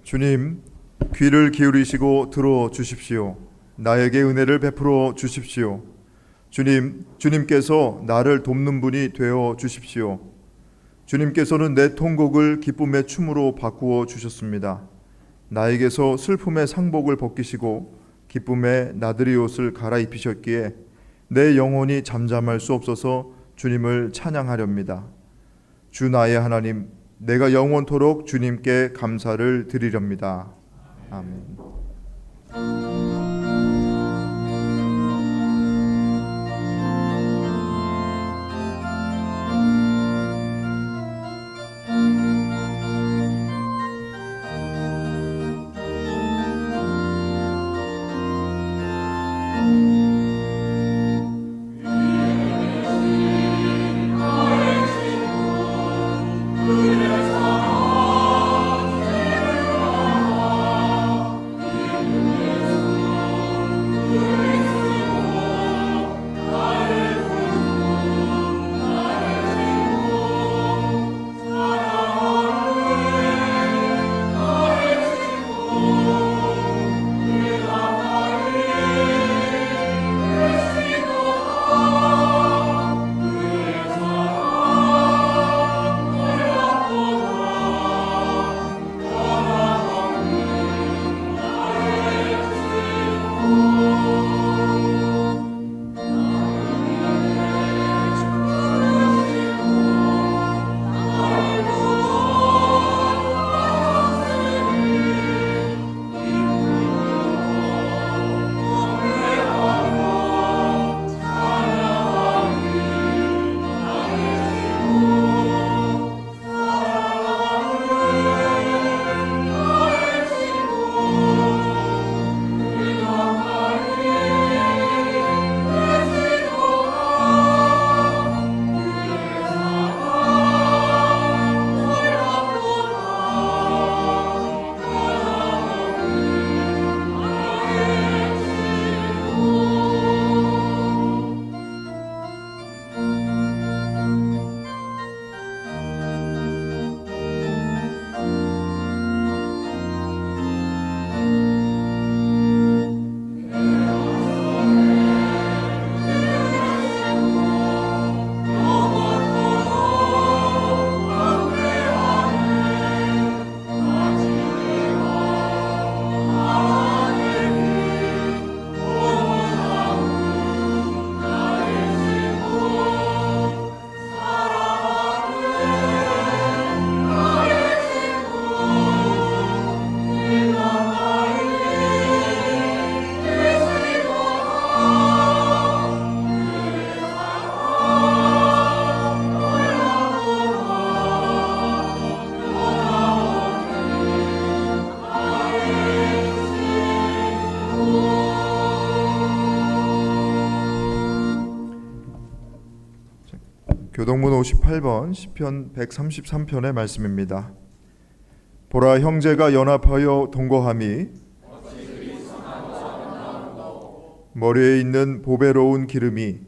주님, 귀를 기울이시고 들어 주십시오. 나에게 은혜를 베풀어 주십시오. 주님, 주님께서 나를 돕는 분이 되어 주십시오. 주님께서는 내 통곡을 기쁨의 춤으로 바꾸어 주셨습니다. 나에게서 슬픔의 상복을 벗기시고 기쁨의 나들이 옷을 갈아입히셨기에 내 영혼이 잠잠할 수 없어서 주님을 찬양하렵니다. 주 나의 하나님, 내가 영원토록 주님께 감사를 드리렵니다. 아멘. 교동문 58번 시편 133편의 말씀입니다. 보라, 형제가 연합하여 동거함이 머리에 있는 보배로운 기름이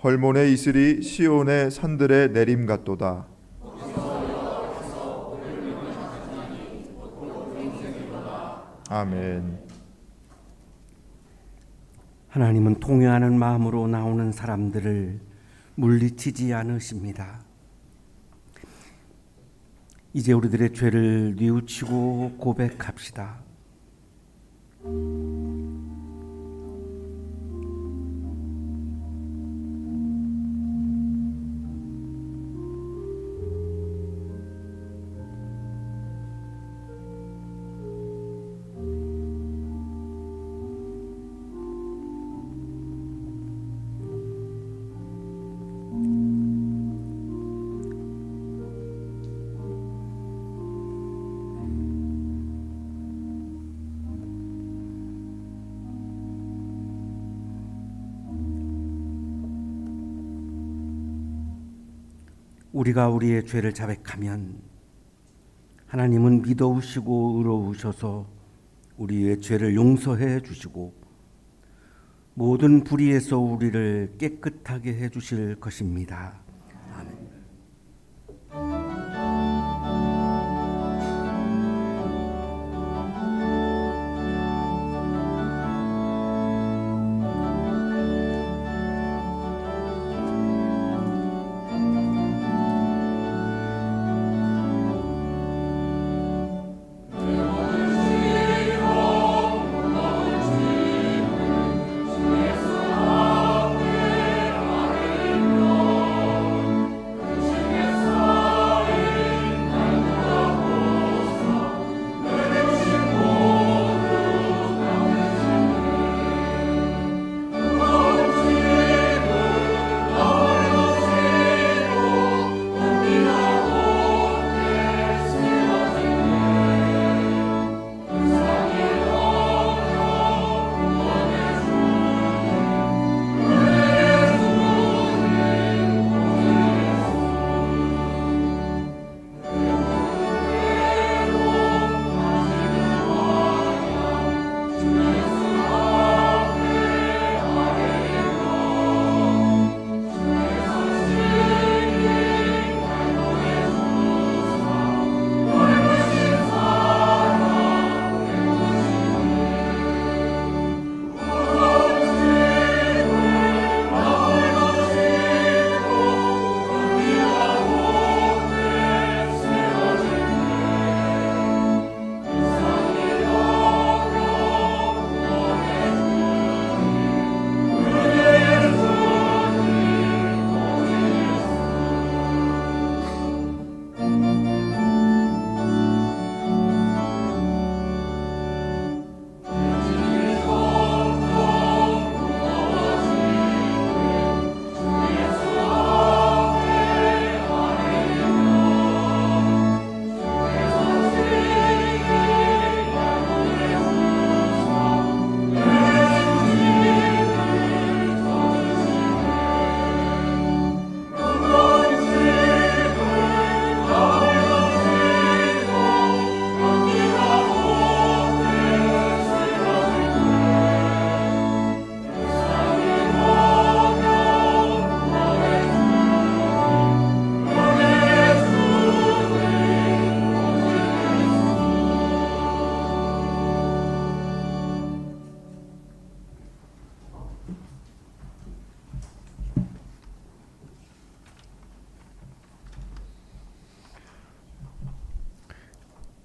헐몬의 이슬이 시온의 산들의 내림 같도다. 아멘. 하나님은 통회하는 마음으로 나오는 사람들을 물리치지 않으십니다. 이제 우리들의 죄를 뉘우치고 고백합시다. 우리가 우리의 죄를 자백하면 하나님은 믿어우시고 의로우셔서 우리의 죄를 용서해 주시고 모든 불의에서 우리를 깨끗하게 해 주실 것입니다. 아멘.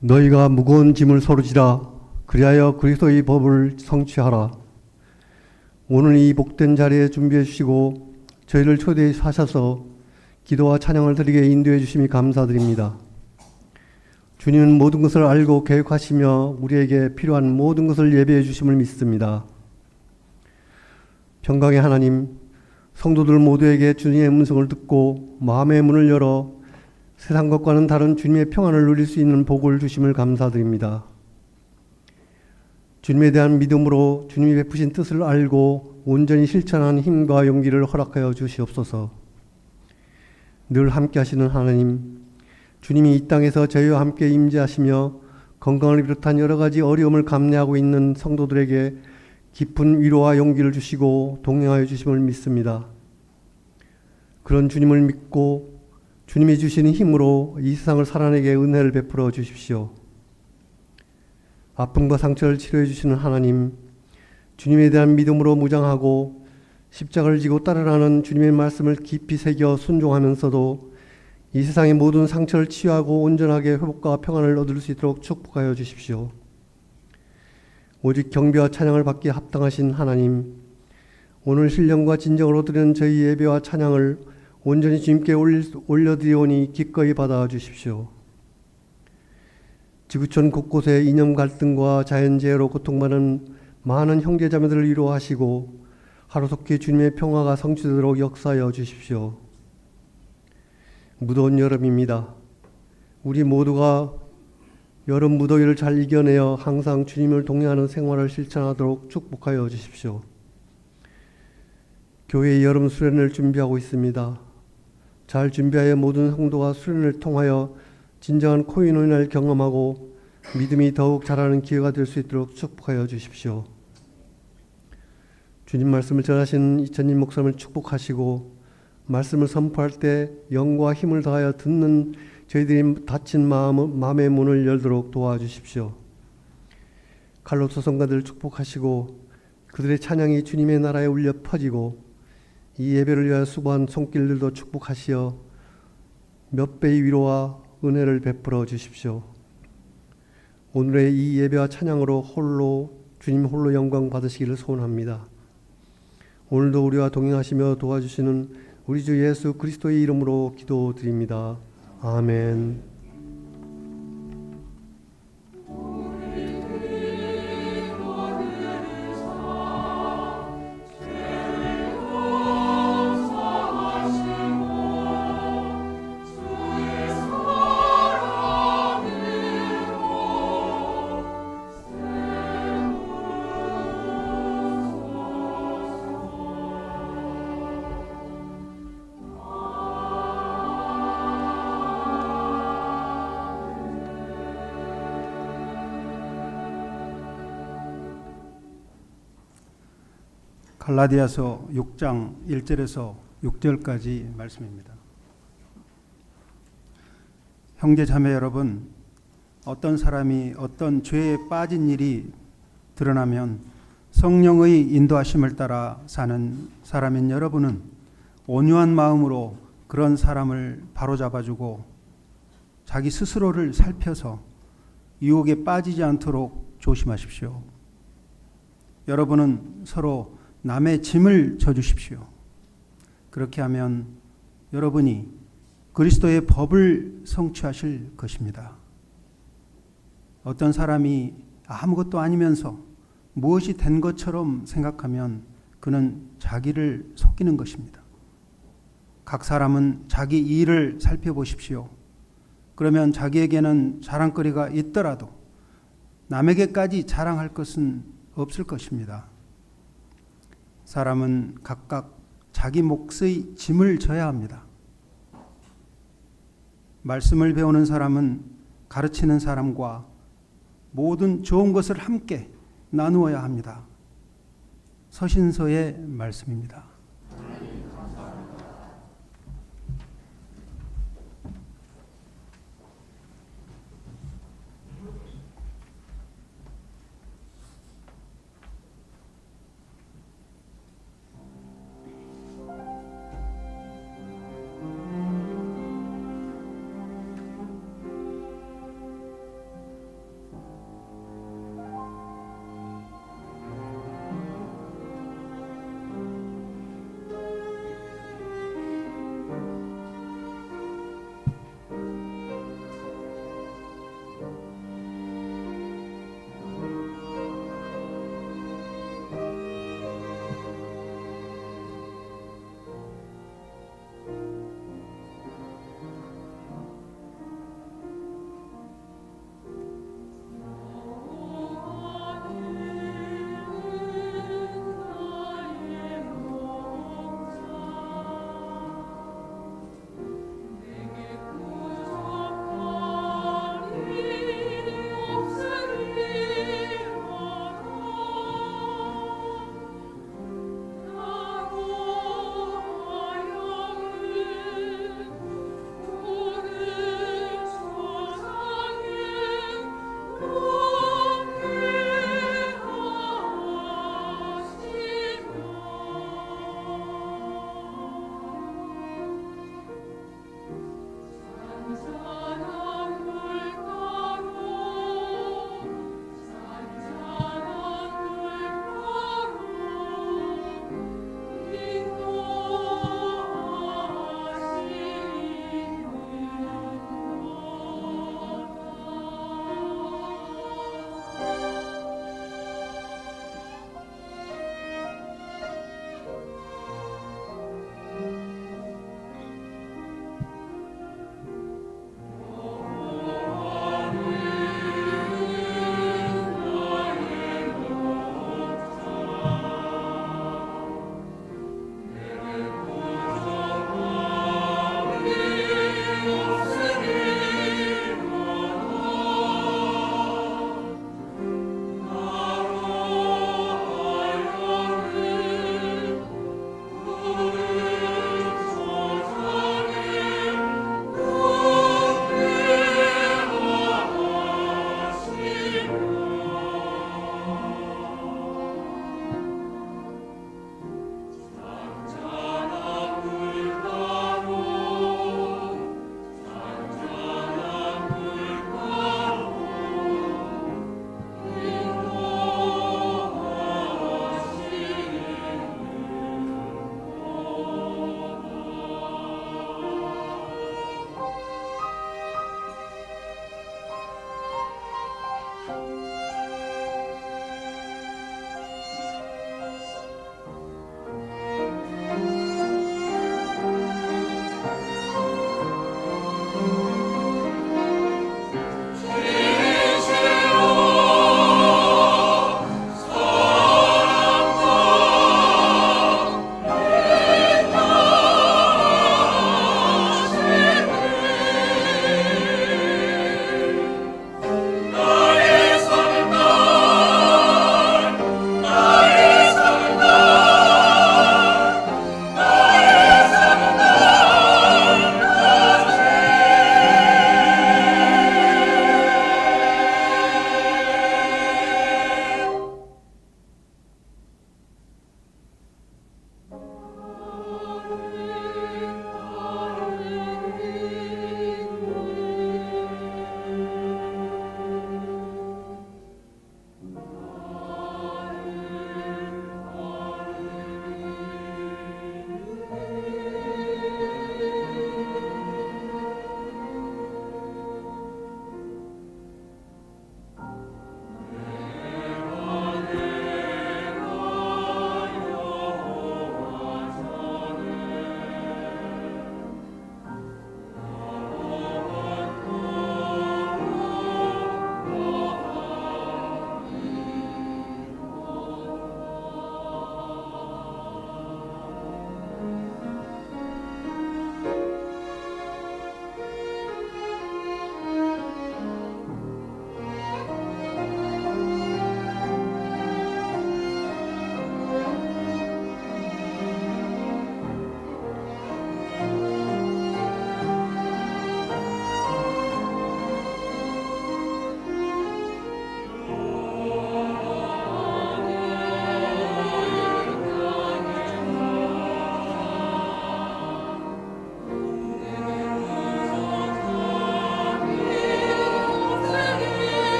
너희가 무거운 짐을 서르지라. 그리하여 그리스도의 법을 성취하라. 오늘 이 복된 자리에 준비해 주시고 저희를 초대하셔서 기도와 찬양을 드리게 인도해 주심이 감사드립니다. 주님은 모든 것을 알고 계획하시며 우리에게 필요한 모든 것을 예배해 주심을 믿습니다. 평강의 하나님, 성도들 모두에게 주님의 음성을 듣고 마음의 문을 열어 세상 것과는 다른 주님의 평안을 누릴 수 있는 복을 주심을 감사드립니다. 주님에 대한 믿음으로 주님이 베푸신 뜻을 알고 온전히 실천하는 힘과 용기를 허락하여 주시옵소서. 늘 함께 하시는 하나님, 주님이 이 땅에서 저희와 함께 임재하시며 건강을 비롯한 여러 가지 어려움을 감내하고 있는 성도들에게 깊은 위로와 용기를 주시고 동행하여 주심을 믿습니다. 그런 주님을 믿고 주님이 주시는 힘으로 이 세상을 살아내게 은혜를 베풀어 주십시오. 아픔과 상처를 치료해 주시는 하나님, 주님에 대한 믿음으로 무장하고 십자가를 지고 따르라는 주님의 말씀을 깊이 새겨 순종하면서도 이 세상의 모든 상처를 치유하고 온전하게 회복과 평안을 얻을 수 있도록 축복하여 주십시오. 오직 경배와 찬양을 받기에 합당하신 하나님, 오늘 신령과 진정으로 드리는 저희 예배와 찬양을 온전히 주님께 올려드리오니 기꺼이 받아 주십시오. 지구촌 곳곳에 이념 갈등과 자연재해로 고통받는 많은 형제자매들을 위로하시고 하루속히 주님의 평화가 성취되도록 역사하여 주십시오. 무더운 여름입니다. 우리 모두가 여름 무더위를 잘 이겨내어 항상 주님을 동행하는 생활을 실천하도록 축복하여 주십시오. 교회의 여름 수련을 준비하고 있습니다. 잘 준비하여 모든 성도가 수련을 통하여 진정한 코인원을 경험하고 믿음이 더욱 자라는 기회가 될 수 있도록 축복하여 주십시오. 주님 말씀을 전하시는 이천님 목사님을 축복하시고 말씀을 선포할 때 영과 힘을 다하여 듣는 저희들이 닫힌 마음의 문을 열도록 도와주십시오. 칼로 소송가들을 축복하시고 그들의 찬양이 주님의 나라에 울려 퍼지고 이 예배를 위하여 수고한 손길들도 축복하시어 몇 배의 위로와 은혜를 베풀어 주십시오. 오늘의 이 예배와 찬양으로 주님 홀로 영광 받으시기를 소원합니다. 오늘도 우리와 동행하시며 도와주시는 우리 주 예수 그리스도의 이름으로 기도드립니다. 아멘. 갈라디아서 6장 1절에서 6절까지 말씀입니다. 형제 자매 여러분, 어떤 사람이 어떤 죄에 빠진 일이 드러나면 성령의 인도하심을 따라 사는 사람인 여러분은 온유한 마음으로 그런 사람을 바로잡아주고 자기 스스로를 살펴서 유혹에 빠지지 않도록 조심하십시오. 여러분은 서로 남의 짐을 져주십시오. 그렇게 하면 여러분이 그리스도의 법을 성취하실 것입니다. 어떤 사람이 아무것도 아니면서 무엇이 된 것처럼 생각하면 그는 자기를 속이는 것입니다. 각 사람은 자기 일을 살펴보십시오. 그러면 자기에게는 자랑거리가 있더라도 남에게까지 자랑할 것은 없을 것입니다. 사람은 각각 자기 몫의 짐을 져야 합니다. 말씀을 배우는 사람은 가르치는 사람과 모든 좋은 것을 함께 나누어야 합니다. 서신서의 말씀입니다.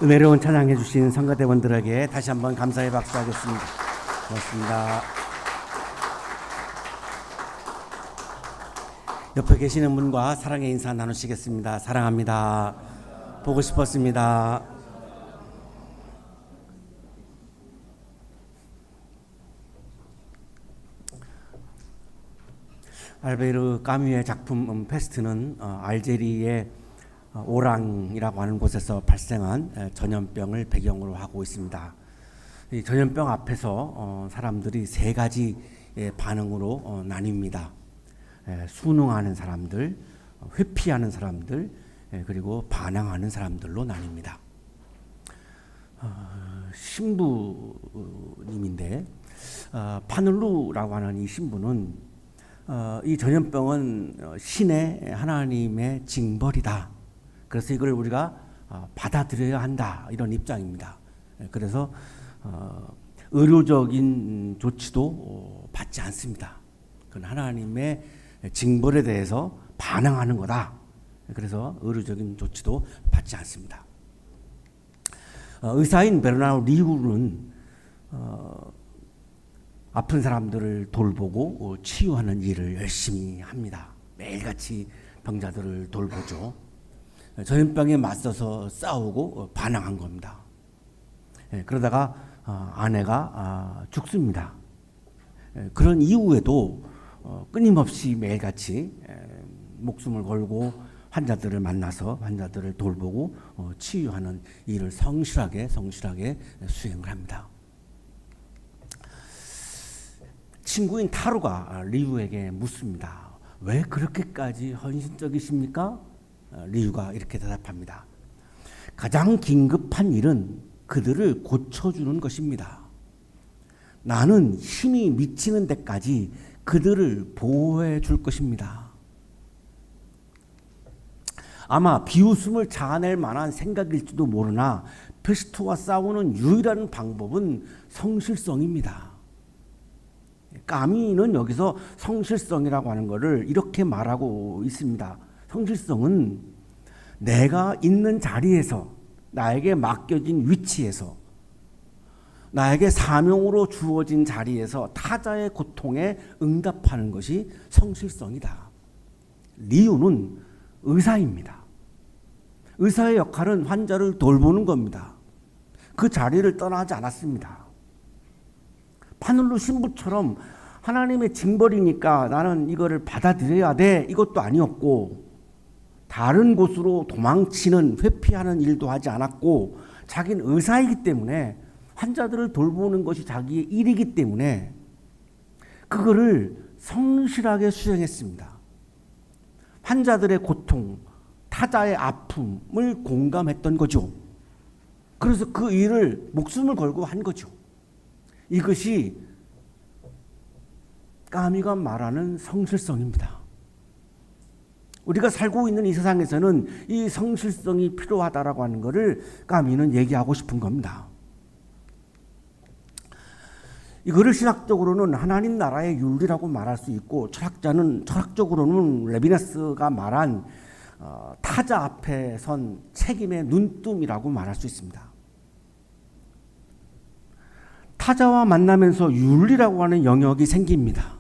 은혜로운 찬양해 주신 성가대원들에게 다시 한번 감사의 박수하겠습니다. 고맙습니다. 옆에 계시는 분과 사랑의 인사 나누시겠습니다. 사랑합니다. 보고 싶었습니다. 알베르 까뮈의 작품 페스트는 알제리의 오랑이라고 하는 곳에서 발생한 전염병을 배경으로 하고 있습니다. 이 전염병 앞에서 사람들이 세 가지 반응으로 나뉩니다. 순응하는 사람들, 회피하는 사람들, 그리고 반항하는 사람들로 나뉩니다. 신부님인데 파늘루라고 하는 이 신부는 이 전염병은 신의 하나님의 징벌이다. 그래서 이걸 우리가 받아들여야 한다. 이런 입장입니다. 그래서 의료적인 조치도 받지 않습니다. 그건 하나님의 징벌에 대해서 반항하는 거다. 그래서 의료적인 조치도 받지 않습니다. 의사인 베르나르 리우는 아픈 사람들을 돌보고 치유하는 일을 열심히 합니다. 매일같이 병자들을 돌보죠. 전염병에 맞서서 싸우고 반항한 겁니다. 그러다가 아내가 죽습니다. 그런 이후에도 끊임없이 매일같이 목숨을 걸고 환자들을 만나서 환자들을 돌보고 치유하는 일을 성실하게 수행을 합니다. 친구인 타루가 리우에게 묻습니다. 왜 그렇게까지 헌신적이십니까? 리우가 이렇게 대답합니다. 가장 긴급한 일은 그들을 고쳐주는 것입니다. 나는 힘이 미치는 데까지 그들을 보호해 줄 것입니다. 아마 비웃음을 자아낼 만한 생각일지도 모르나 페스트와 싸우는 유일한 방법은 성실성입니다. 까미는 여기서 성실성이라고 하는 것을 이렇게 말하고 있습니다. 성실성은 내가 있는 자리에서 나에게 맡겨진 위치에서 나에게 사명으로 주어진 자리에서 타자의 고통에 응답하는 것이 성실성이다. 리우는 의사입니다. 의사의 역할은 환자를 돌보는 겁니다. 그 자리를 떠나지 않았습니다. 파늘루 신부처럼 하나님의 징벌이니까 나는 이거를 받아들여야 돼, 이것도 아니었고, 다른 곳으로 도망치는 회피하는 일도 하지 않았고, 자기는 의사이기 때문에 환자들을 돌보는 것이 자기의 일이기 때문에 그거를 성실하게 수행했습니다. 환자들의 고통, 타자의 아픔을 공감했던 거죠. 그래서 그 일을 목숨을 걸고 한 거죠. 이것이 까미가 말하는 성실성입니다. 우리가 살고 있는 이 세상에서는 이 성실성이 필요하다라고 하는 것을 까미는 얘기하고 싶은 겁니다. 이거를 신학적으로는 하나님 나라의 윤리라고 말할 수 있고, 철학적으로는 레비나스가 말한 타자 앞에 선 책임의 눈뜸이라고 말할 수 있습니다. 타자와 만나면서 윤리라고 하는 영역이 생깁니다.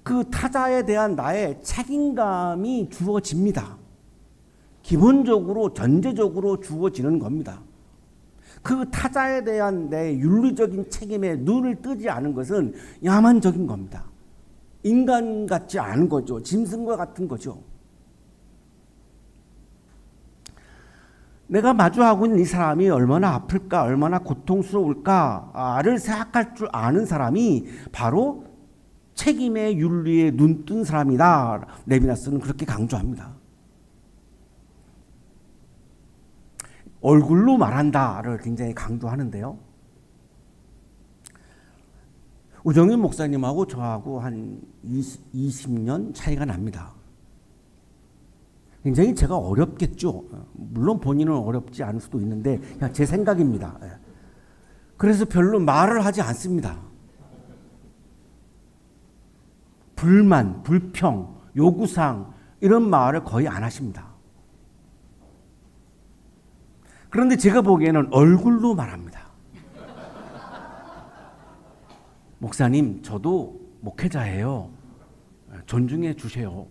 그 타자에 대한 나의 책임감이 주어집니다. 기본적으로 전제적으로 주어지는 겁니다. 그 타자에 대한 내 윤리적인 책임에 눈을 뜨지 않은 것은 야만적인 겁니다. 인간 같지 않은 거죠. 짐승과 같은 거죠. 내가 마주하고 있는 이 사람이 얼마나 아플까, 얼마나 고통스러울까를 생각할 줄 아는 사람이 바로 책임의 윤리에 눈뜬 사람이다. 레비나스는 그렇게 강조합니다. 얼굴로 말한다를 굉장히 강조하는데요. 우정윤 목사님하고 저하고 한 20년 차이가 납니다. 굉장히 제가 어렵겠죠. 물론 본인은 어렵지 않을 수도 있는데 그냥 제 생각입니다. 그래서 별로 말을 하지 않습니다. 불만, 불평, 요구사항 이런 말을 거의 안 하십니다. 그런데 제가 보기에는 얼굴로 말합니다. 목사님, 저도 목회자예요. 존중해 주세요.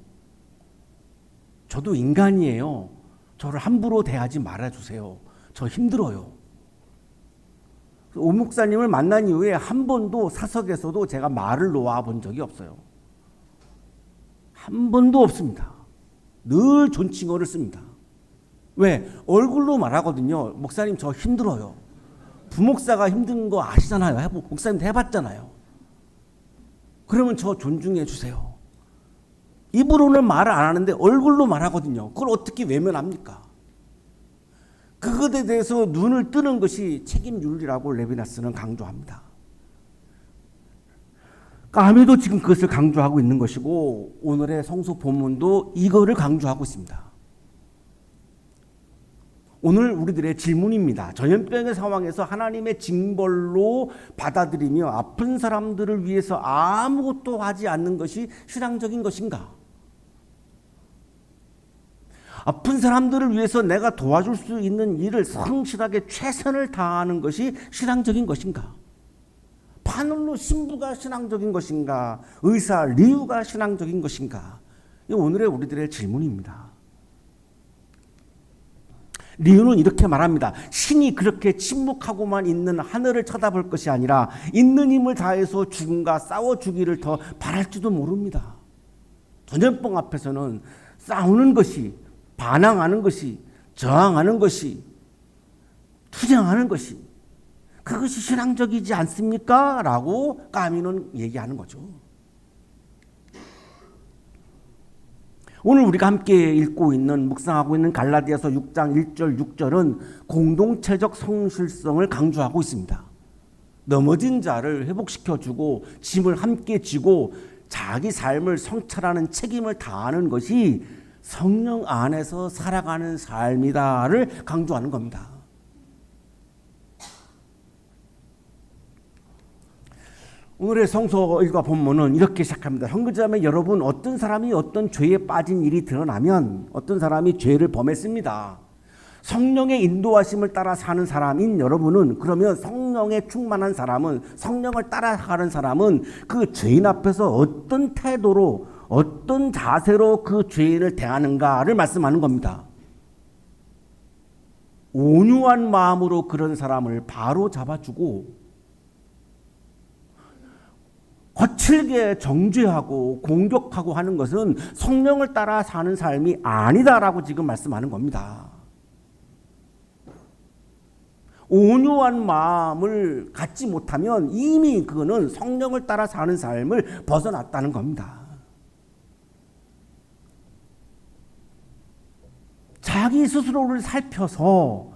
저도 인간이에요. 저를 함부로 대하지 말아주세요. 저 힘들어요. 오 목사님을 만난 이후에 한 번도 사석에서도 제가 말을 놓아 본 적이 없어요. 한 번도 없습니다. 늘 존칭어를 씁니다. 왜? 얼굴로 말하거든요. 목사님 저 힘들어요. 부목사가 힘든 거 아시잖아요. 목사님도 해봤잖아요. 그러면 저 존중해 주세요. 입으로는 말을 안 하는데 얼굴로 말하거든요. 그걸 어떻게 외면합니까? 그것에 대해서 눈을 뜨는 것이 책임윤리라고 레비나스는 강조합니다. 까미도 지금 그것을 강조하고 있는 것이고 오늘의 성서 본문도 이거를 강조하고 있습니다. 오늘 우리들의 질문입니다. 전염병의 상황에서 하나님의 징벌로 받아들이며 아픈 사람들을 위해서 아무것도 하지 않는 것이 신앙적인 것인가? 아픈 사람들을 위해서 내가 도와줄 수 있는 일을 성실하게 최선을 다하는 것이 신앙적인 것인가? 파눌로 신부가 신앙적인 것인가? 의사 리우가 신앙적인 것인가? 이 오늘의 우리들의 질문입니다. 리우는 이렇게 말합니다. 신이 그렇게 침묵하고만 있는 하늘을 쳐다볼 것이 아니라 있는 힘을 다해서 죽음과 싸워주기를 더 바랄지도 모릅니다. 전염병 앞에서는 싸우는 것이, 반항하는 것이, 저항하는 것이, 투쟁하는 것이 그것이 신앙적이지 않습니까? 라고 까미는 얘기하는 거죠. 오늘 우리가 함께 읽고 있는, 묵상하고 있는 갈라디아서 6장 1절 6절은 공동체적 성실성을 강조하고 있습니다. 넘어진 자를 회복시켜주고 짐을 함께 지고 자기 삶을 성찰하는 책임을 다하는 것이 성령 안에서 살아가는 삶이다를 강조하는 겁니다. 오늘의 성서 일과 본문은 이렇게 시작합니다. 형제자매 여러분, 어떤 사람이 어떤 죄에 빠진 일이 드러나면 어떤 사람이 죄를 범했습니다. 성령의 인도하심을 따라 사는 사람인 여러분은, 그러면 성령에 충만한 사람은, 성령을 따라가는 사람은 그 죄인 앞에서 어떤 태도로, 어떤 자세로 그 죄인을 대하는가를 말씀하는 겁니다. 온유한 마음으로 그런 사람을 바로 잡아주고 거칠게 정죄하고 공격하고 하는 것은 성령을 따라 사는 삶이 아니다라고 지금 말씀하는 겁니다. 온유한 마음을 갖지 못하면 이미 그거는 성령을 따라 사는 삶을 벗어났다는 겁니다. 자기 스스로를 살펴서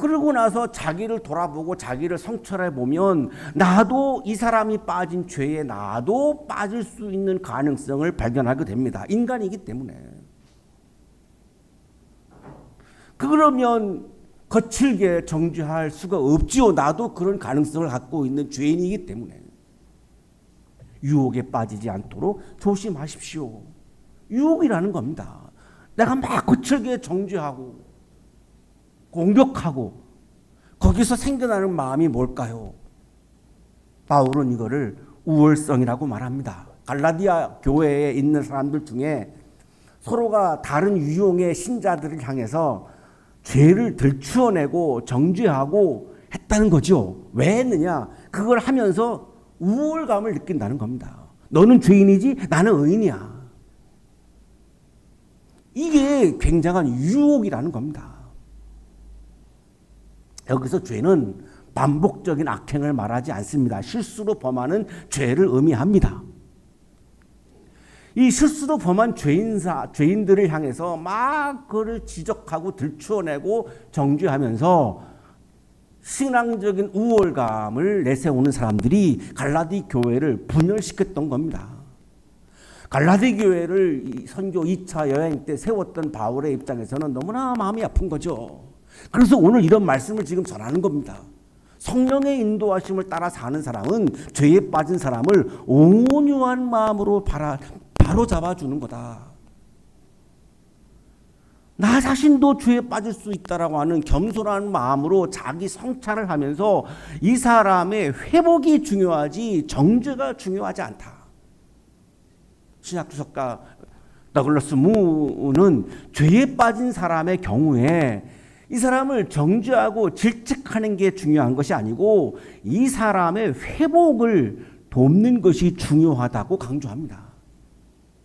그러고 나서 자기를 돌아보고 자기를 성찰해 보면 나도 이 사람이 빠진 죄에 나도 빠질 수 있는 가능성을 발견하게 됩니다. 인간이기 때문에. 그러면 거칠게 정죄할 수가 없지요. 나도 그런 가능성을 갖고 있는 죄인이기 때문에. 유혹에 빠지지 않도록 조심하십시오. 유혹이라는 겁니다. 내가 막 거칠게 정죄하고 공격하고 거기서 생겨나는 마음이 뭘까요? 바울은 이거를 우월성이라고 말합니다. 갈라디아 교회에 있는 사람들 중에 서로가 다른 유형의 신자들을 향해서 죄를 들추어내고 정죄하고 했다는 거죠. 왜 했느냐? 그걸 하면서 우월감을 느낀다는 겁니다. 너는 죄인이지 나는 의인이야. 이게 굉장한 유혹이라는 겁니다. 여기서 죄는 반복적인 악행을 말하지 않습니다. 실수로 범하는 죄를 의미합니다. 이 실수로 범한 죄인들을 향해서 막 그를 지적하고 들추어내고 정죄하면서 신앙적인 우월감을 내세우는 사람들이 갈라디 교회를 분열시켰던 겁니다. 갈라디 교회를 선교 2차 여행 때 세웠던 바울의 입장에서는 너무나 마음이 아픈 거죠. 그래서 오늘 이런 말씀을 지금 전하는 겁니다. 성령의 인도하심을 따라 사는 사람은 죄에 빠진 사람을 온유한 마음으로 바로 잡아주는 거다. 나 자신도 죄에 빠질 수 있다라고 하는 겸손한 마음으로 자기 성찰을 하면서 이 사람의 회복이 중요하지 정죄가 중요하지 않다. 신약주석가 더글러스 무는 죄에 빠진 사람의 경우에 이 사람을 정죄하고 질책하는 게 중요한 것이 아니고 이 사람의 회복을 돕는 것이 중요하다고 강조합니다.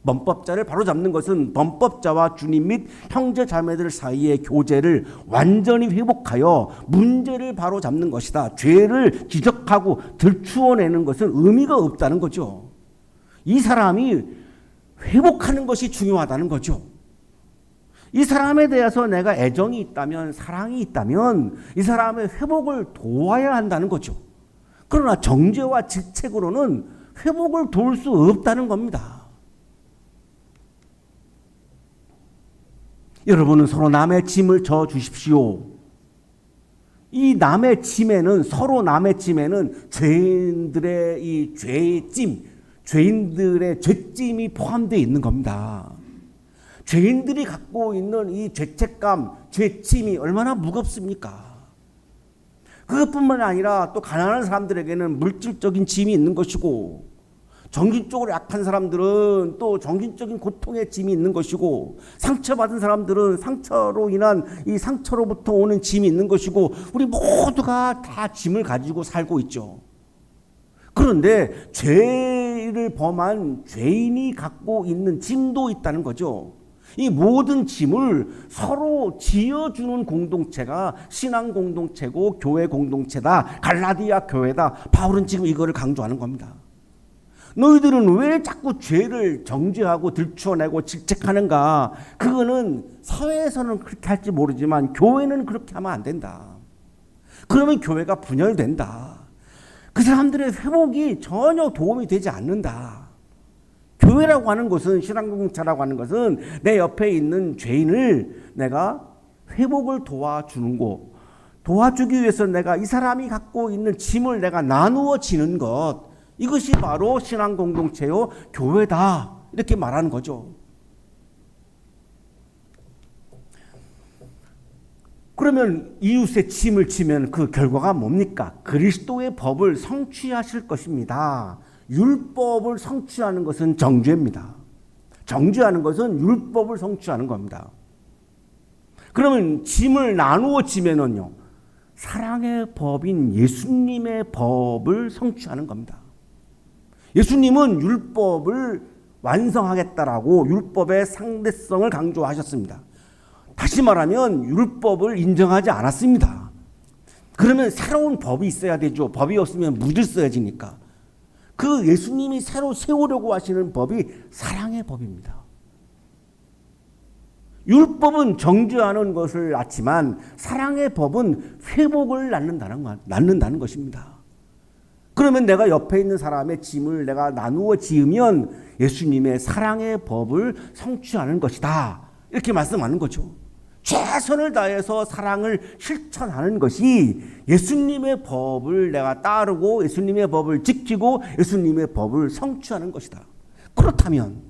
범법자를 바로잡는 것은 범법자와 주님 및 형제 자매들 사이의 교제를 완전히 회복하여 문제를 바로잡는 것이다. 죄를 지적하고 들추어내는 것은 의미가 없다는 거죠. 이 사람이 회복하는 것이 중요하다는 거죠. 이 사람에 대해서 내가 애정이 있다면, 사랑이 있다면 이 사람의 회복을 도와야 한다는 거죠. 그러나 정죄와 질책으로는 회복을 도울 수 없다는 겁니다. 여러분은 서로 남의 짐을 져 주십시오. 이 남의 짐에는, 서로 남의 짐에는 죄인들의 이 죄의 찜, 죄인들의 죄찜이 포함되어 있는 겁니다. 죄인들이 갖고 있는 이 죄책감, 죄찜이 얼마나 무겁습니까? 그것뿐만 아니라 또 가난한 사람들에게는 물질적인 짐이 있는 것이고, 정신적으로 약한 사람들은 또 정신적인 고통의 짐이 있는 것이고, 상처받은 사람들은 상처로 인한 이 상처로부터 오는 짐이 있는 것이고, 우리 모두가 다 짐을 가지고 살고 있죠. 그런데 죄를 범한 죄인이 갖고 있는 짐도 있다는 거죠. 이 모든 짐을 서로 지어주는 공동체가 신앙 공동체고 교회 공동체다. 갈라디아 교회다. 바울은 지금 이거를 강조하는 겁니다. 너희들은 왜 자꾸 죄를 정죄하고 들추어내고 질책하는가? 그거는 사회에서는 그렇게 할지 모르지만 교회는 그렇게 하면 안 된다. 그러면 교회가 분열된다. 그 사람들의 회복이 전혀 도움이 되지 않는다. 교회라고 하는 것은, 신앙공동체라고 하는 것은 내 옆에 있는 죄인을 내가 회복을 도와주는 것, 도와주기 위해서 내가 이 사람이 갖고 있는 짐을 내가 나누어 지는 것, 이것이 바로 신앙공동체요 교회다, 이렇게 말하는 거죠. 그러면 이웃의 짐을 지면 그 결과가 뭡니까? 그리스도의 법을 성취하실 것입니다. 율법을 성취하는 것은 정죄입니다. 정죄하는 것은 율법을 성취하는 겁니다. 그러면 짐을 나누어 지면은요, 사랑의 법인 예수님의 법을 성취하는 겁니다. 예수님은 율법을 완성하겠다라고 율법의 상대성을 강조하셨습니다. 다시 말하면 율법을 인정하지 않았습니다. 그러면 새로운 법이 있어야 되죠. 법이 없으면 무질 써야지니까. 그 예수님이 새로 세우려고 하시는 법이 사랑의 법입니다. 율법은 정죄하는 것을 낳지만 사랑의 법은 회복을 낳는다는 것입니다. 그러면 내가 옆에 있는 사람의 짐을 내가 나누어 지으면 예수님의 사랑의 법을 성취하는 것이다, 이렇게 말씀하는 거죠. 최선을 다해서 사랑을 실천하는 것이 예수님의 법을 내가 따르고 예수님의 법을 지키고 예수님의 법을 성취하는 것이다. 그렇다면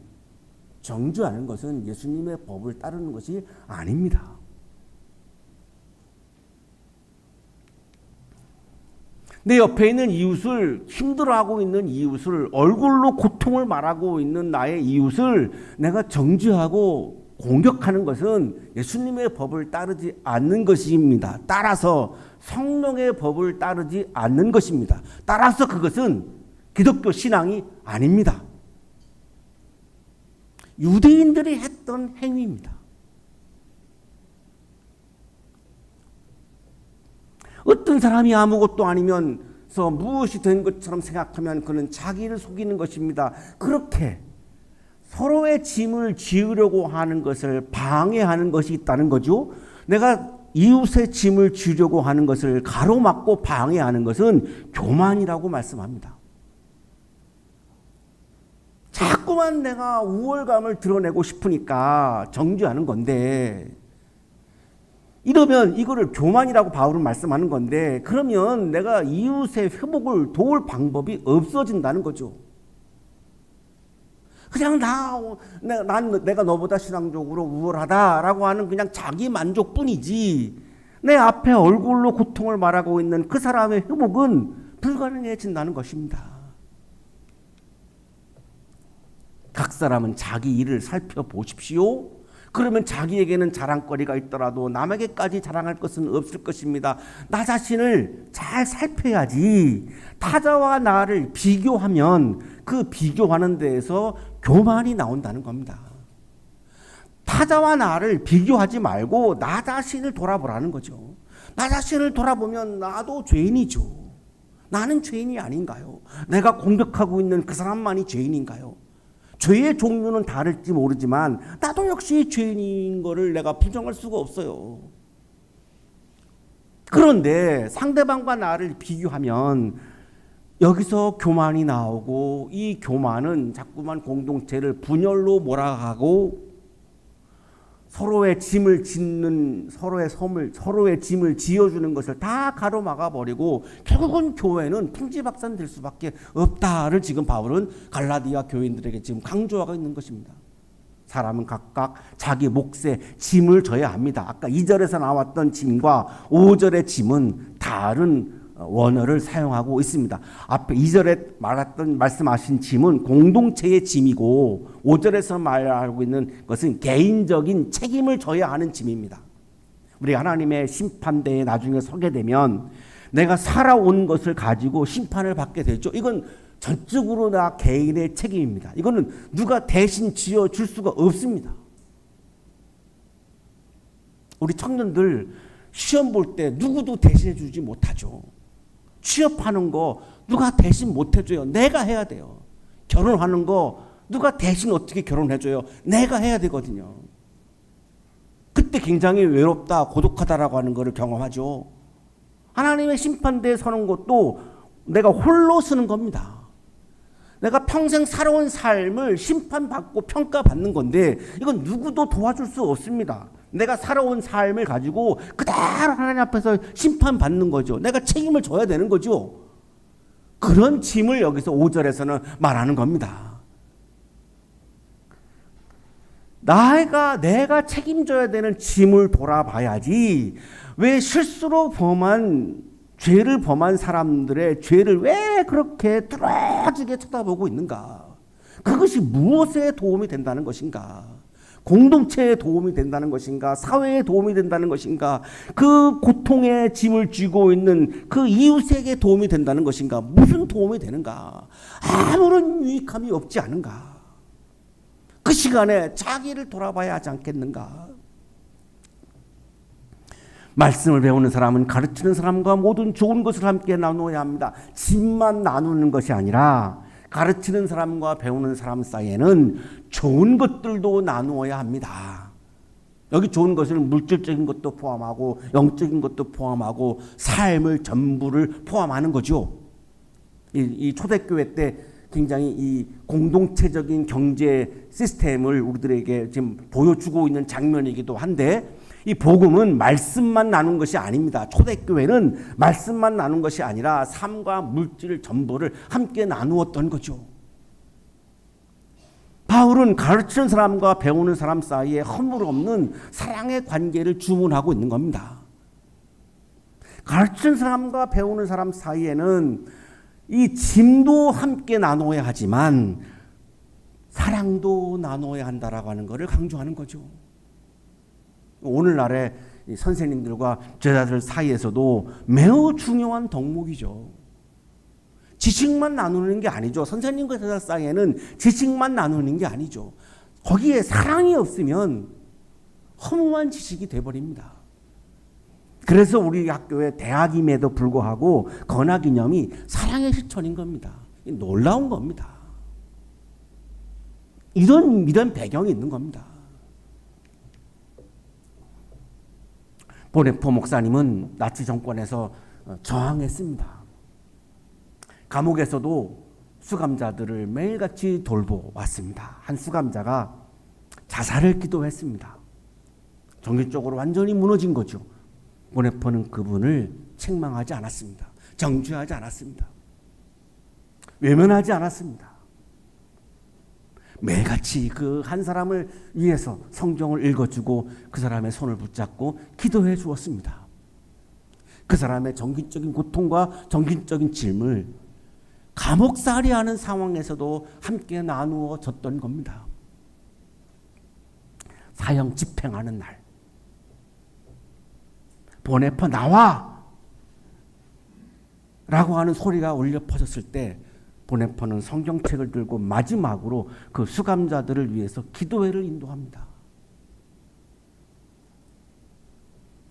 정죄하는 것은 예수님의 법을 따르는 것이 아닙니다. 내 옆에 있는 이웃을, 힘들어하고 있는 이웃을, 얼굴로 고통을 말하고 있는 나의 이웃을 내가 정죄하고 공격하는 것은 예수님의 법을 따르지 않는 것입니다. 따라서 성령의 법을 따르지 않는 것입니다. 따라서 그것은 기독교 신앙이 아닙니다. 유대인들이 했던 행위입니다. 어떤 사람이 아무것도 아니면서 무엇이 된 것처럼 생각하면 그는 자기를 속이는 것입니다. 그렇게 서로의 짐을 지으려고 하는 것을 방해하는 것이 있다는 거죠. 내가 이웃의 짐을 지으려고 하는 것을 가로막고 방해하는 것은 교만이라고 말씀합니다. 자꾸만 내가 우월감을 드러내고 싶으니까 정죄하는 건데, 이러면 이거를 교만이라고 바울은 말씀하는 건데, 그러면 내가 이웃의 회복을 도울 방법이 없어진다는 거죠. 그냥 내가 너보다 신앙적으로 우월하다라고 하는 그냥 자기 만족뿐이지, 내 앞에 얼굴로 고통을 말하고 있는 그 사람의 회복은 불가능해진다는 것입니다. 각 사람은 자기 일을 살펴보십시오. 그러면 자기에게는 자랑거리가 있더라도 남에게까지 자랑할 것은 없을 것입니다. 나 자신을 잘 살펴야지. 타자와 나를 비교하면 그 비교하는 데에서 교만이 나온다는 겁니다. 타자와 나를 비교하지 말고 나 자신을 돌아보라는 거죠. 나 자신을 돌아보면 나도 죄인이죠. 나는 죄인이 아닌가요? 내가 공격하고 있는 그 사람만이 죄인인가요? 죄의 종류는 다를지 모르지만 나도 역시 죄인인 거를 내가 부정할 수가 없어요. 그런데 상대방과 나를 비교하면 여기서 교만이 나오고, 이 교만은 자꾸만 공동체를 분열로 몰아가고 서로의 짐을 짓는, 서로의 짐을 지어주는 것을 다 가로막아 버리고 결국은 교회는 풍지박산될 수밖에 없다를 지금 바울은 갈라디아 교인들에게 지금 강조하고 있는 것입니다. 사람은 각각 자기 몫의 짐을 져야 합니다. 아까 2절에서 나왔던 짐과 5절의 짐은 다른 원어를 사용하고 있습니다. 앞에 2절에 말씀하신 짐은 공동체의 짐이고, 5절에서 말하고 있는 것은 개인적인 책임을 져야 하는 짐입니다. 우리 하나님의 심판대에 나중에 서게 되면 내가 살아온 것을 가지고 심판을 받게 되죠. 이건 전적으로 나 개인의 책임입니다. 이거는 누가 대신 지어줄 수가 없습니다. 우리 청년들 시험 볼 때 누구도 대신해 주지 못하죠. 취업하는 거 누가 대신 못 해줘요. 내가 해야 돼요. 결혼하는 거 누가 대신 어떻게 결혼해줘요. 내가 해야 되거든요. 그때 굉장히 외롭다, 고독하다라고 하는 것을 경험하죠. 하나님의 심판대에 서는 것도 내가 홀로 서는 겁니다. 내가 평생 살아온 삶을 심판받고 평가받는 건데 이건 누구도 도와줄 수 없습니다. 내가 살아온 삶을 가지고 그대로 하나님 앞에서 심판받는 거죠. 내가 책임을 져야 되는 거죠. 그런 짐을 여기서 5절에서는 말하는 겁니다. 내가 책임져야 되는 짐을 돌아봐야지, 왜 실수로 죄를 범한 사람들의 죄를 왜 그렇게 뚫어지게 쳐다보고 있는가? 그것이 무엇에 도움이 된다는 것인가? 공동체에 도움이 된다는 것인가? 사회에 도움이 된다는 것인가? 그 고통의 짐을 쥐고 있는 그 이웃에게 도움이 된다는 것인가? 무슨 도움이 되는가? 아무런 유익함이 없지 않은가? 그 시간에 자기를 돌아봐야 하지 않겠는가? 말씀을 배우는 사람은 가르치는 사람과 모든 좋은 것을 함께 나누어야 합니다. 짐만 나누는 것이 아니라 가르치는 사람과 배우는 사람 사이에는 좋은 것들도 나누어야 합니다. 여기 좋은 것은 물질적인 것도 포함하고 영적인 것도 포함하고 삶을 전부를 포함하는 거죠. 이 초대교회 때 굉장히 이 공동체적인 경제 시스템을 우리들에게 지금 보여주고 있는 장면이기도 한데, 이 복음은 말씀만 나눈 것이 아닙니다. 초대교회는 말씀만 나눈 것이 아니라 삶과 물질 전부를 함께 나누었던 거죠. 바울은 가르치는 사람과 배우는 사람 사이에 허물 없는 사랑의 관계를 주문하고 있는 겁니다. 가르치는 사람과 배우는 사람 사이에는 이 짐도 함께 나눠야 하지만 사랑도 나눠야 한다라고 하는 것을 강조하는 거죠. 오늘날의 선생님들과 제자들 사이에서도 매우 중요한 덕목이죠. 지식만 나누는 게 아니죠. 선생님과 제자 사이에는 지식만 나누는 게 아니죠. 거기에 사랑이 없으면 허무한 지식이 돼버립니다. 그래서 우리 학교의 대학임에도 불구하고 건학기념이 사랑의 실천인 겁니다. 놀라운 겁니다. 이런 배경이 있는 겁니다. 보네포 목사님은 나치 정권에서 저항했습니다. 감옥에서도 수감자들을 매일같이 돌보았습니다. 한 수감자가 자살을 기도했습니다. 정신적으로 완전히 무너진 거죠. 보네포는 그분을 책망하지 않았습니다. 정죄하지 않았습니다. 외면하지 않았습니다. 매일같이 그 한 사람을 위해서 성경을 읽어주고 그 사람의 손을 붙잡고 기도해 주었습니다. 그 사람의 정신적인 고통과 정신적인 짐을 감옥살이 하는 상황에서도 함께 나누어 줬던 겁니다. 사형 집행하는 날, 보네퍼 나와! 라고 하는 소리가 울려 퍼졌을 때 보네퍼는 성경책을 들고 마지막으로 그 수감자들을 위해서 기도회를 인도합니다.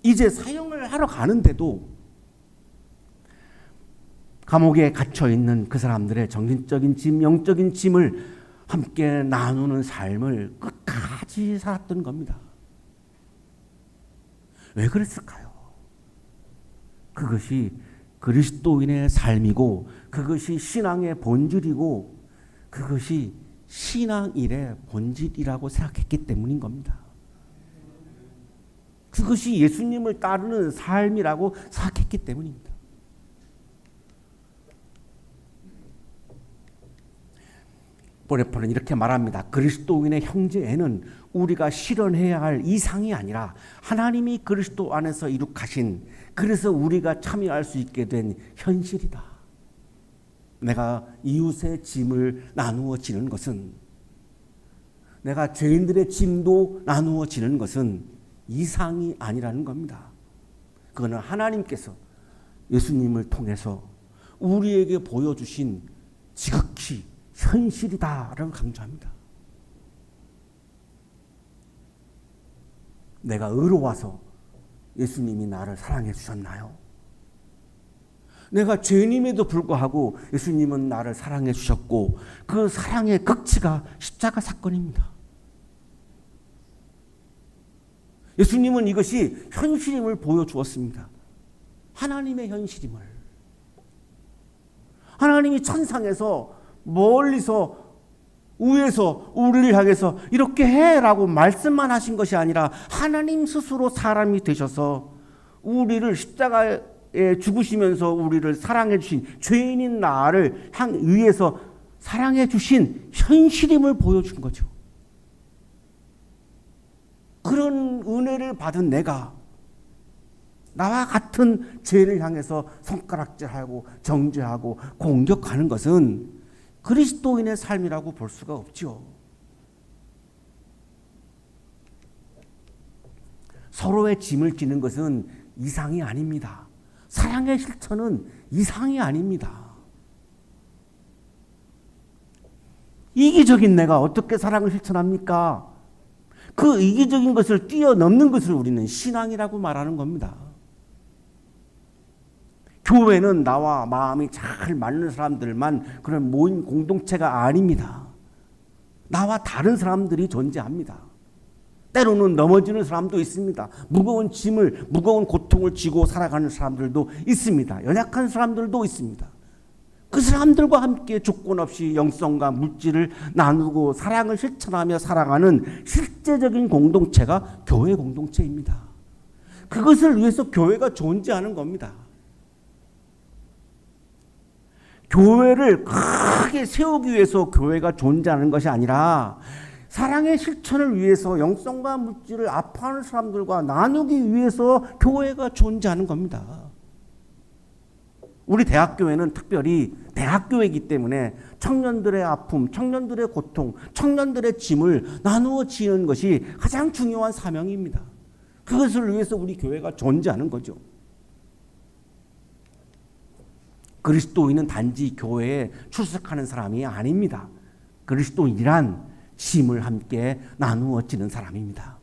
이제 사형을 하러 가는데도 감옥에 갇혀 있는 그 사람들의 정신적인 짐, 영적인 짐을 함께 나누는 삶을 끝까지 살았던 겁니다. 왜 그랬을까요? 그것이 그리스도인의 삶이고 그것이 신앙의 본질이고 그것이 신앙일의 본질이라고 생각했기 때문인 겁니다. 그것이 예수님을 따르는 삶이라고 생각했기 때문입니다. 보네퍼는 이렇게 말합니다. 그리스도인의 형제에는 우리가 실현해야 할 이상이 아니라 하나님이 그리스도 안에서 이룩하신, 그래서 우리가 참여할 수 있게 된 현실이다. 내가 이웃의 짐을 나누어 지는 것은, 내가 죄인들의 짐도 나누어 지는 것은 이상이 아니라는 겁니다. 그거는 하나님께서 예수님을 통해서 우리에게 보여주신 지극히 현실이다라고 강조합니다. 내가 의로워서 예수님이 나를 사랑해 주셨나요? 내가 죄인임에도 불구하고 예수님은 나를 사랑해 주셨고 그 사랑의 극치가 십자가 사건입니다. 예수님은 이것이 현실임을 보여주었습니다. 하나님의 현실임을. 하나님이 천상에서 멀리서 위에서 우리를 향해서 이렇게 해라고 말씀만 하신 것이 아니라 하나님 스스로 사람이 되셔서 우리를 십자가에 죽으시면서 우리를 사랑해 주신, 죄인인 나를 위해서 사랑해 주신 현실임을 보여준 거죠. 그런 은혜를 받은 내가 나와 같은 죄를 향해서 손가락질하고 정죄하고 공격하는 것은 그리스도인의 삶이라고 볼 수가 없죠. 서로의 짐을 지는 것은 이상이 아닙니다. 사랑의 실천은 이상이 아닙니다. 이기적인 내가 어떻게 사랑을 실천합니까? 그 이기적인 것을 뛰어넘는 것을 우리는 신앙이라고 말하는 겁니다. 교회는 나와 마음이 잘 맞는 사람들만 그런 모임 공동체가 아닙니다. 나와 다른 사람들이 존재합니다. 때로는 넘어지는 사람도 있습니다. 무거운 짐을, 무거운 고통을 지고 살아가는 사람들도 있습니다. 연약한 사람들도 있습니다. 그 사람들과 함께 조건 없이 영성과 물질을 나누고 사랑을 실천하며 살아가는 실제적인 공동체가 교회 공동체입니다. 그것을 위해서 교회가 존재하는 겁니다. 교회를 크게 세우기 위해서 교회가 존재하는 것이 아니라 사랑의 실천을 위해서 영성과 물질을 아파하는 사람들과 나누기 위해서 교회가 존재하는 겁니다. 우리 대학교회는 특별히 대학교회이기 때문에 청년들의 아픔, 청년들의 고통, 청년들의 짐을 나누어 지는 것이 가장 중요한 사명입니다. 그것을 위해서 우리 교회가 존재하는 거죠. 그리스도인은 단지 교회에 출석하는 사람이 아닙니다. 그리스도인이란 짐을 함께 나누어 지는 사람입니다.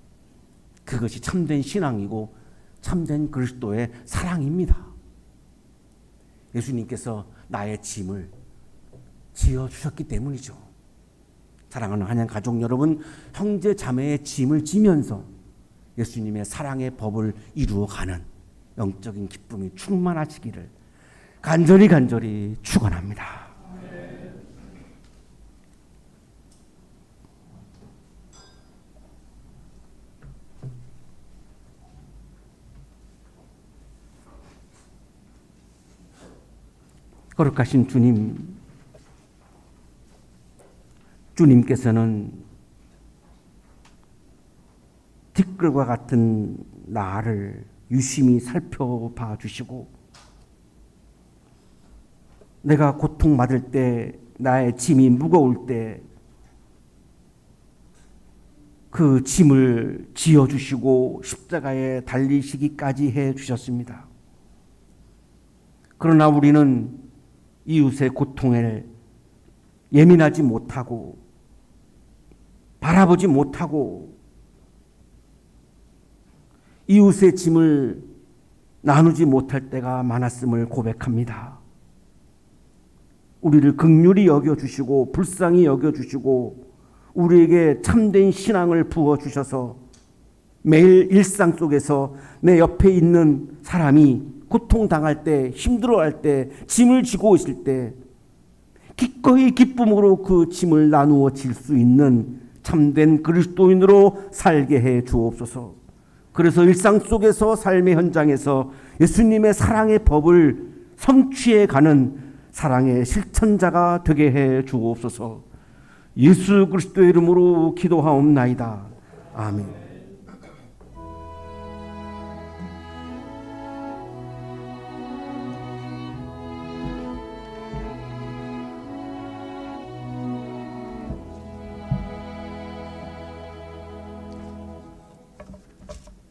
그것이 참된 신앙이고 참된 그리스도의 사랑입니다. 예수님께서 나의 짐을 지어주셨기 때문이죠. 사랑하는 한양 가족 여러분, 형제 자매의 짐을 지면서 예수님의 사랑의 법을 이루어가는 영적인 기쁨이 충만하시기를 간절히 축원합니다. 거룩하신 주님, 주님께서는 티끌과 같은 나를 유심히 살펴봐 주시고 내가 고통받을 때, 나의 짐이 무거울 때 그 짐을 지어주시고 십자가에 달리시기까지 해주셨습니다. 그러나 우리는 이웃의 고통에 예민하지 못하고 바라보지 못하고 이웃의 짐을 나누지 못할 때가 많았음을 고백합니다. 우리를 긍휼히 여겨주시고 불쌍히 여겨주시고 우리에게 참된 신앙을 부어주셔서 매일 일상 속에서 내 옆에 있는 사람이 고통당할 때, 힘들어할 때, 짐을 지고 있을 때 기꺼이 기쁨으로 그 짐을 나누어 질 수 있는 참된 그리스도인으로 살게 해 주옵소서. 그래서 일상 속에서 삶의 현장에서 예수님의 사랑의 법을 성취해 가는 사랑의 실천자가 되게 해 주옵소서. 예수 그리스도의 이름으로 기도하옵나이다. 아멘.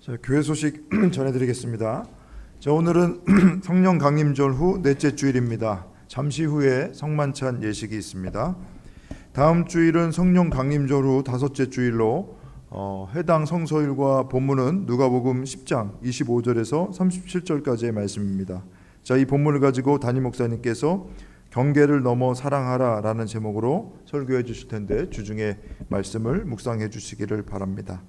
자, 교회 소식 전해드리겠습니다. 자, 오늘은 성령 강림절 후 넷째 주일입니다. 잠시 후에 성만찬 예식이 있습니다. 다음 주일은 성령 강림절 후 다섯째 주일로 해당 성서일과 본문은 누가복음 10장 25절에서 37절까지의 말씀입니다. 자, 이 본문을 가지고 담임 목사님께서 경계를 넘어 사랑하라 라는 제목으로 설교해 주실 텐데 주중에 말씀을 묵상해 주시기를 바랍니다.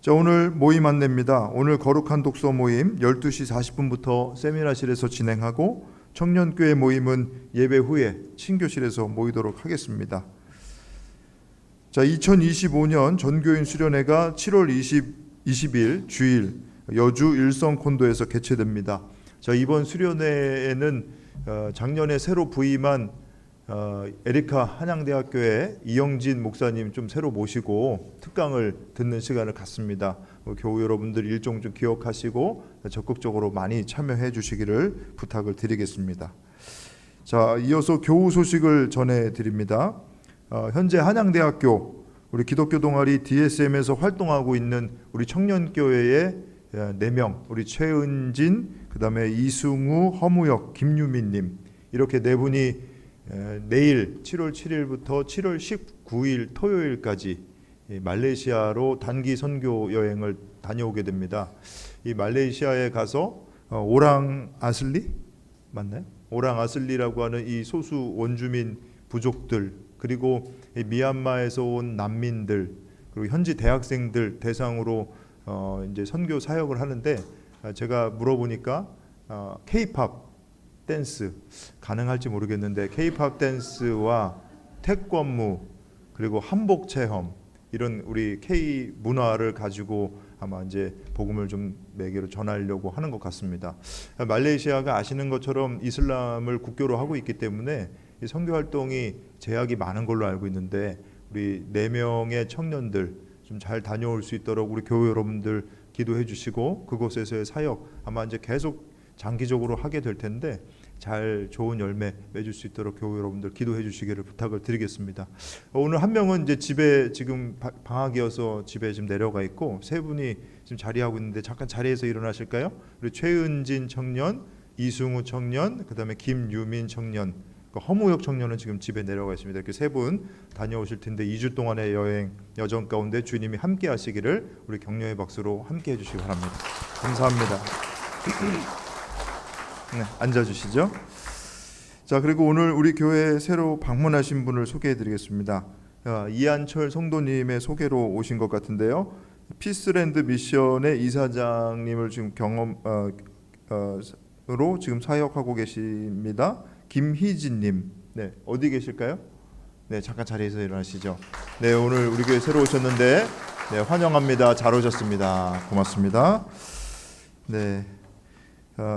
자, 오늘 모임 안내입니다. 오늘 거룩한 독서 모임 12시 40분부터 세미나실에서 진행하고 청년교회 모임은 예배 후에 친교실에서 모이도록 하겠습니다. 자, 2025년 전교인 수련회가 7월 20일 주일 여주 일성콘도에서 개최됩니다. 자, 이번 수련회에는 작년에 새로 부임한 에리카 한양대학교의 이영진 목사님 좀 새로 모시고 특강을 듣는 시간을 갖습니다. 교우 여러분들 일정 좀 기억하시고 적극적으로 많이 참여해 주시기를 부탁을 드리겠습니다. 자, 이어서 교우 소식을 전해드립니다. 현재 한양대학교 우리 기독교 동아리 DSM에서 활동하고 있는 우리 청년교회의 4명, 우리 최은진, 그 다음에 이승우, 허무혁, 김유민님 이렇게 4분이 내일 7월 7일부터 7월 19일 토요일까지 말레이시아로 단기 선교 여행을 다녀오게 됩니다. 이 말레이시아에 가서 오랑 아슬리 맞나요? 오랑 아슬리라고 하는 이 소수 원주민 부족들 그리고 미얀마에서 온 난민들 그리고 현지 대학생들 대상으로 이제 선교 사역을 하는데 제가 물어보니까 K-팝 댄스 가능할지 모르겠는데 K-팝 댄스와 태권무 그리고 한복 체험 이런 우리 K 문화를 가지고 아마 이제 복음을 좀 매개로 전하려고 하는 것 같습니다. 말레이시아가 아시는 것처럼 이슬람을 국교로 하고 있기 때문에 이 선교 활동이 제약이 많은 걸로 알고 있는데 우리 4명의 청년들 좀 잘 다녀올 수 있도록 우리 교회 여러분들 기도해 주시고 그곳에서의 사역 아마 이제 계속 장기적으로 하게 될 텐데 잘 좋은 열매 맺을 수 있도록 교회 여러분들 기도해 주시기를 부탁을 드리겠습니다. 오늘 한 명은 이제 집에 지금 방학이어서 집에 지금 내려가 있고 3분이 지금 자리하고 있는데 잠깐 자리에서 일어나실까요? 우리 최은진 청년, 이승우 청년, 그다음에 김유민 청년, 허무혁 청년은 지금 집에 내려가 있습니다. 이렇게 3분 다녀오실 텐데 2주 동안의 여정 가운데 주님이 함께 하시기를 우리 격려의 박수로 함께 해주시기 바랍니다. 감사합니다. 네, 앉아주시죠. 자, 그리고 오늘 우리 교회에 새로 방문하신 분을 소개해드리겠습니다. 이한철 성도님의 소개로 오신 것 같은데요. 피스랜드 미션의 이사장님을 지금 경험으로 지금 사역하고 계십니다. 김희진님, 네, 어디 계실까요? 네, 잠깐 자리에서 일어나시죠. 네, 오늘 우리 교회 새로 오셨는데 네, 환영합니다. 잘 오셨습니다. 고맙습니다. 네.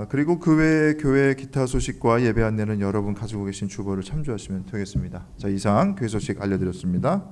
그리고 그 외에 교회 기타 소식과 예배 안내는 여러분 가지고 계신 주보를 참조하시면 되겠습니다. 자, 이상 교회 소식 알려드렸습니다.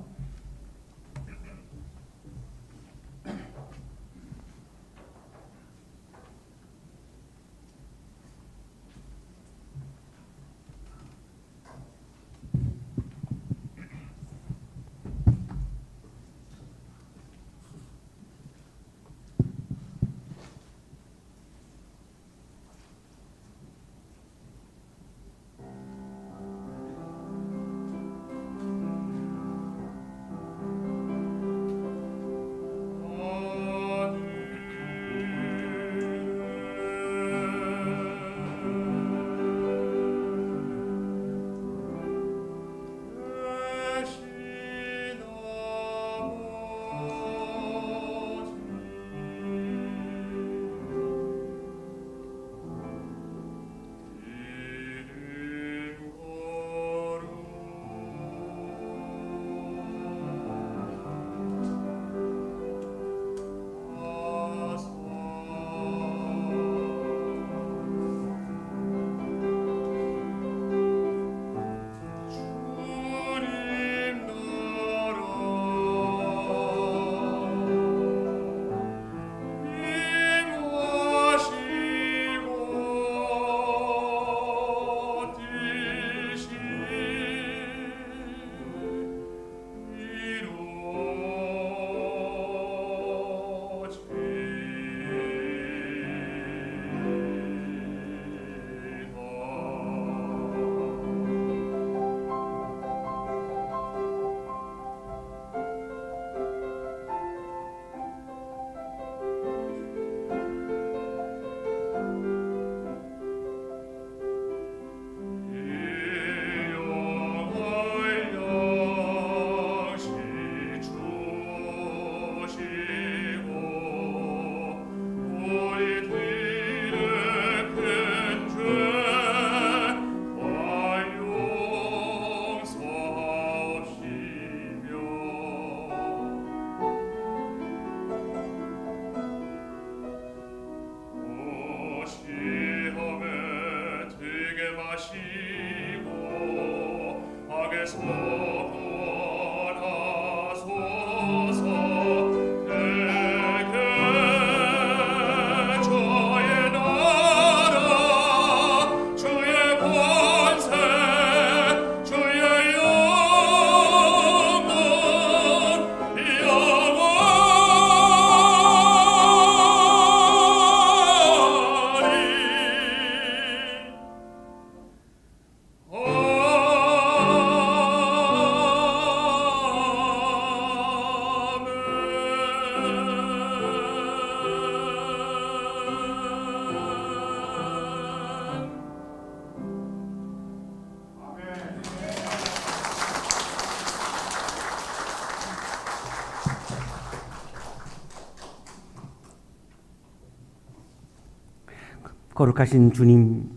거룩하신 주님,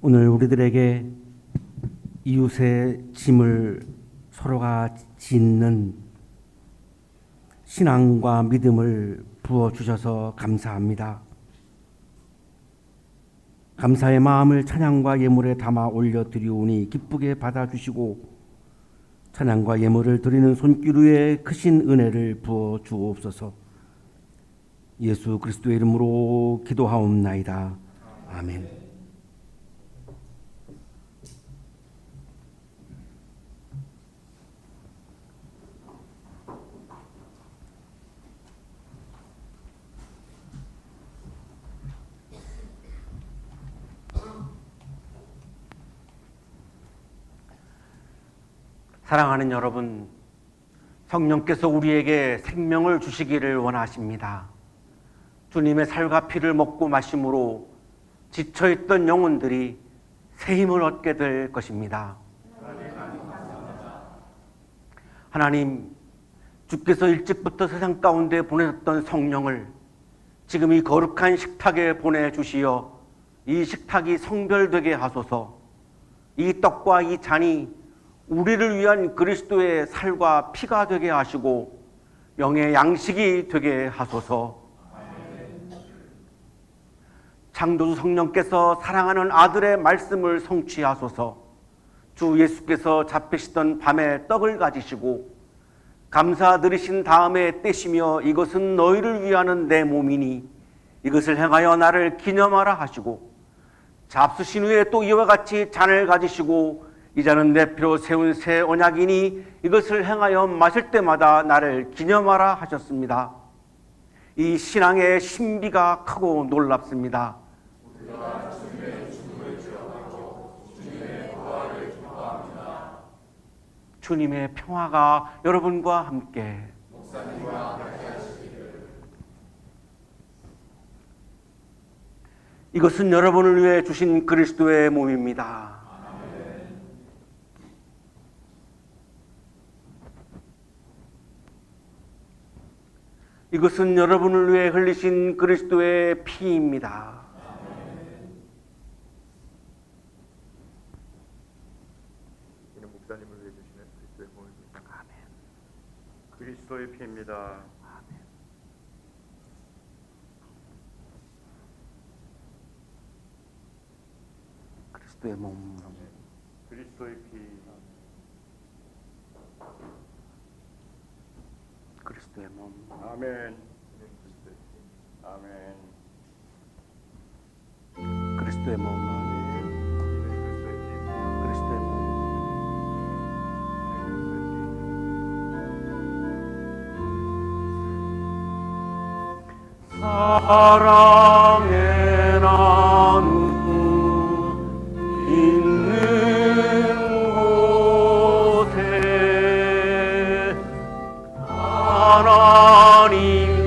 오늘 우리들에게 이웃의 짐을 서로가 짓는 신앙과 믿음을 부어주셔서 감사합니다. 감사의 마음을 찬양과 예물에 담아 올려드리오니 기쁘게 받아주시고 찬양과 예물을 드리는 손길 위에 크신 은혜를 부어 주옵소서. 예수 그리스도의 이름으로 기도하옵나이다. 아멘. 사랑하는 여러분, 성령께서 우리에게 생명을 주시기를 원하십니다. 주님의 살과 피를 먹고 마심으로 지쳐있던 영혼들이 새 힘을 얻게 될 것입니다. 하나님, 주께서 일찍부터 세상 가운데 보내셨던 성령을 지금 이 거룩한 식탁에 보내주시어 이 식탁이 성별되게 하소서. 이 떡과 이 잔이 우리를 위한 그리스도의 살과 피가 되게 하시고 영의 양식이 되게 하소서. 장도주 성령께서 사랑하는 아들의 말씀을 성취하소서. 주 예수께서 잡히시던 밤에 떡을 가지시고 감사드리신 다음에 떼시며 이것은 너희를 위하는 내 몸이니 이것을 행하여 나를 기념하라 하시고 잡수신 후에 또 이와 같이 잔을 가지시고 이 잔은 내 피로 세운 새 언약이니 이것을 행하여 마실 때마다 나를 기념하라 하셨습니다. 이 신앙의 신비가 크고 놀랍습니다. 주님의 평화가 여러분과 함께 이것은 여러분을 위해 주신 그리스도의 몸입니다. 이것은 여러분을 위해 흘리신 그리스도의 피입니다. 이는 목사님을 위해 주시는 그리스도의 몸입니다. 아멘. 그리스도의 피입니다. 아멘. 그리스도의 몸. 그리스도의 피. 그리스도의 몸. 아멘. 아멘. 그리스도의 몸. 그리스도의 몸. 사랑의 나눔 있는 곳에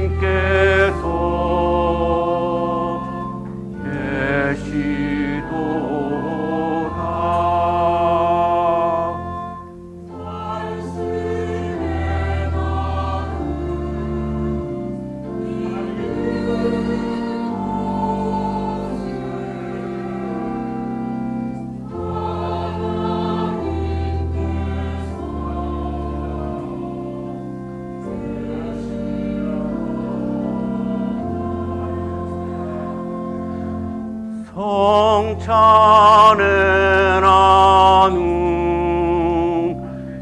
하나님께서 계시도다. 성찬의 나눔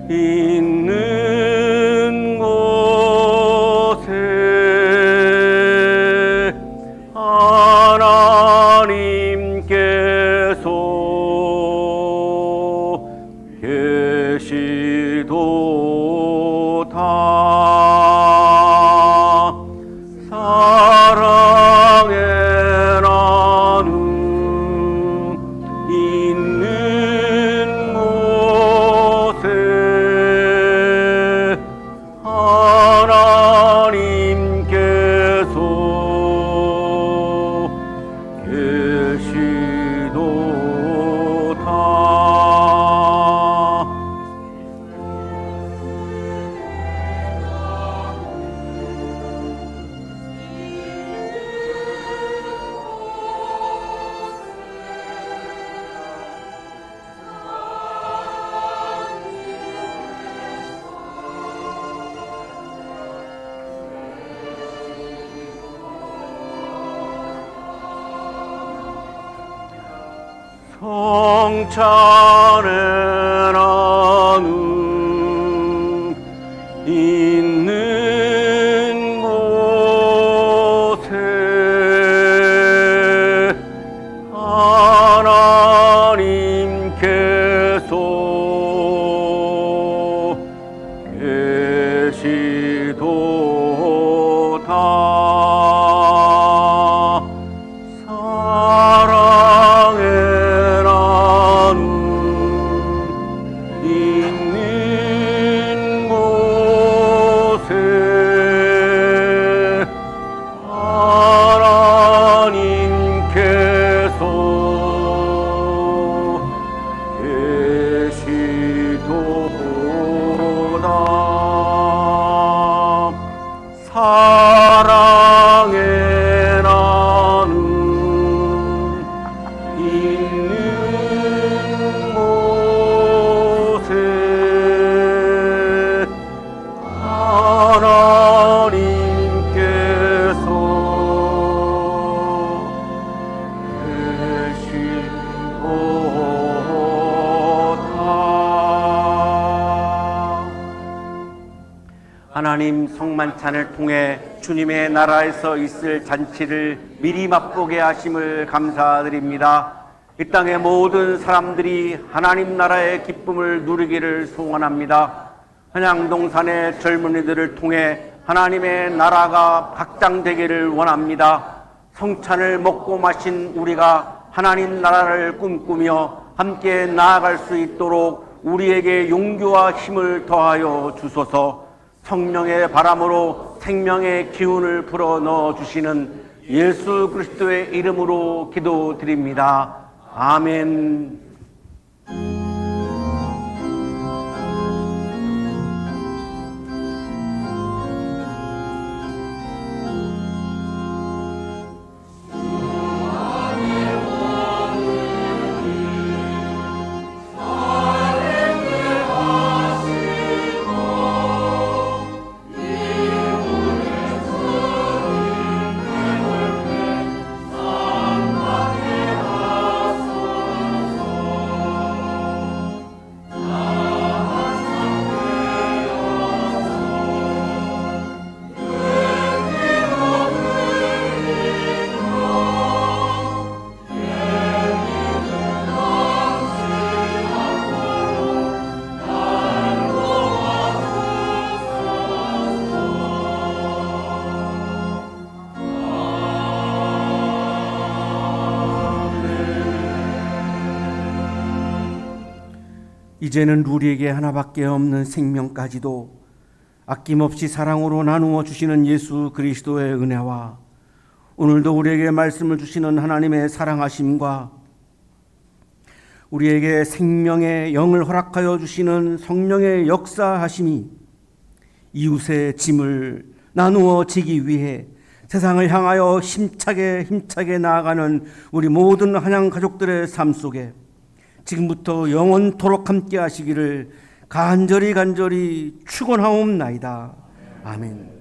있는 곳에 하나님께서 계시도다. 사랑의 나눔 있는 곳에 하나님께서 계시도다. 성찬의 나눔 있는 곳에 하나님께서 계시도다. 사랑의 나눔 하나님 성만찬을 통해 주님의 나라에서 있을 잔치를 미리 맛보게 하심을 감사드립니다. 이 땅의 모든 사람들이 하나님 나라의 기쁨을 누리기를 소원합니다. 한양동산의 젊은이들을 통해 하나님의 나라가 확장되기를 원합니다. 성찬을 먹고 마신 우리가 하나님 나라를 꿈꾸며 함께 나아갈 수 있도록 우리에게 용기와 힘을 더하여 주소서. 성령의 바람으로 생명의 기운을 불어넣어 주시는 예수 그리스도의 이름으로 기도드립니다. 아멘. 이제는 우리에게 하나밖에 없는 생명까지도 아낌없이 사랑으로 나누어 주시는 예수 그리스도의 은혜와 오늘도 우리에게 말씀을 주시는 하나님의 사랑하심과 우리에게 생명의 영을 허락하여 주시는 성령의 역사하심이 이웃의 짐을 나누어 지기 위해 세상을 향하여 힘차게 나아가는 우리 모든 한양 가족들의 삶 속에 지금부터 영원토록 함께 하시기를 간절히 축원하옵나이다. 아멘.